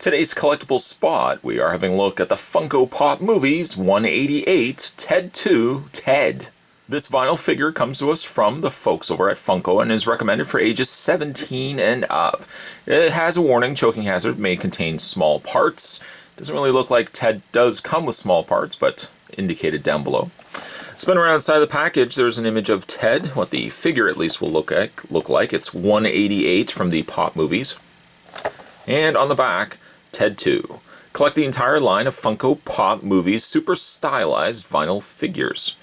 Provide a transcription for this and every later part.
Today's collectible spot, we are having a look at the Funko Pop Movies 188 Ted 2 Ted. This vinyl figure comes to us from the folks over at Funko and is recommended for ages 17 and up. It has a warning, choking hazard, may contain small parts. Doesn't really look like Ted does come with small parts, but indicated down below. Spin around inside the package, there's an image of Ted, what the figure at least will look like. It's 188 from the Pop Movies. And on the back, Ted 2. Collect the entire line of Funko Pop Movies super stylized vinyl figures.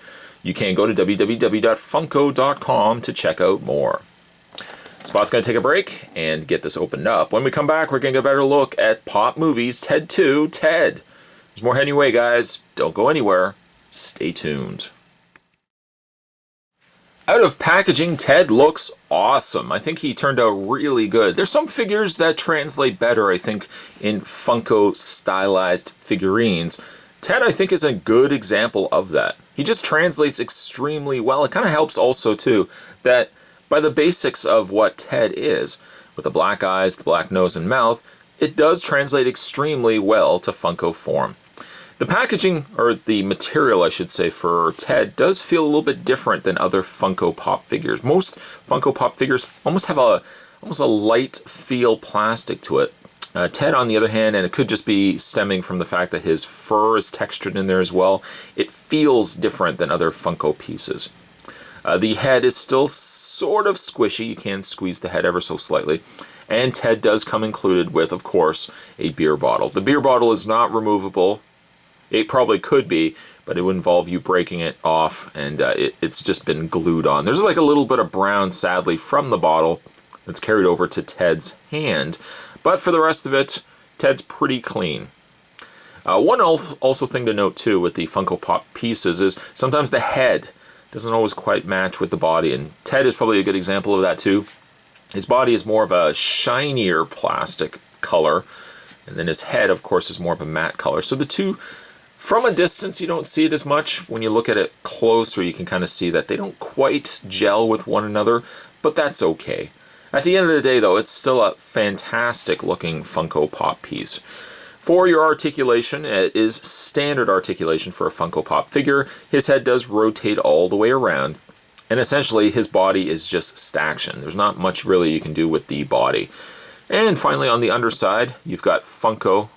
You can go to www.funko.com to check out more. Spot's going to take a break and get this opened up. When we come back, we're going to get a better look at Pop Movies Ted 2 Ted. There's more heading your way, guys. Don't go anywhere. Stay tuned. Out of packaging, Ted looks awesome. I think he turned out really good. There's some figures that translate better, I think, in Funko stylized figurines. Ted, I think, is a good example of that. He just translates extremely well. It kind of helps also, too, that by the basics of what Ted is, with the black eyes, the black nose and mouth, it does translate extremely well to Funko form. The packaging, or the material I should say, for Ted does feel a little bit different than other Funko Pop figures. Most Funko Pop figures almost have a light feel plastic to it. Ted, on the other hand, and it could just be stemming from the fact that his fur is textured in there as well, it feels different than other Funko pieces. The head is still sort of squishy. You can squeeze the head ever so slightly. And Ted does come included with, of course, a beer bottle. The beer bottle is not removable. It probably could be, but it would involve you breaking it off, and it's just been glued on. There's like a little bit of brown, sadly, from the bottle that's carried over to Ted's hand. But for the rest of it, Ted's pretty clean. One also thing to note, too, with the Funko Pop pieces is sometimes the head doesn't always quite match with the body, and Ted is probably a good example of that, too. His body is more of a shinier plastic color, and then his head, of course, is more of a matte color. So the two, from a distance, you don't see it as much. When you look at it closer, you can kind of see that they don't quite gel with one another, but that's okay. At the end of the day, though, it's still a fantastic looking Funko Pop piece. For your articulation, it is standard articulation for a Funko Pop figure. His head does rotate all the way around, and essentially his body is just staction. There's not much really you can do with the body. And finally, on the underside, you've got Funko,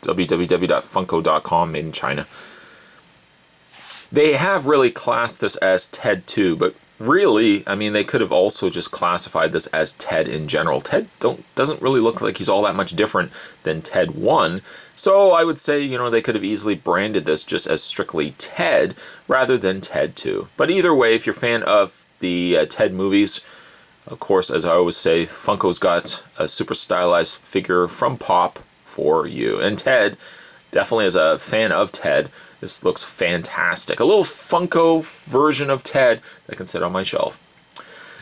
www.funko.com, made in China. They have really classed this as Ted 2, but really, I mean, they could have also just classified this as Ted in general. Ted doesn't really look like he's all that much different than Ted 1, so I would say, they could have easily branded this just as strictly Ted rather than Ted 2. But either way, if you're a fan of the Ted movies, of course, as I always say, Funko's got a super stylized figure from Pop for you. And Ted, definitely as a fan of Ted, this looks fantastic. A little Funko version of Ted that can sit on my shelf.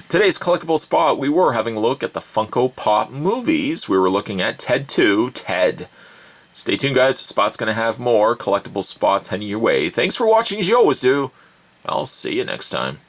Today's collectible spot, we were having a look at the Funko Pop Movies. We were looking at Ted 2 Ted. Stay tuned, guys. Spot's going to have more collectible spots heading your way. Thanks for watching, as you always do. I'll see you next time.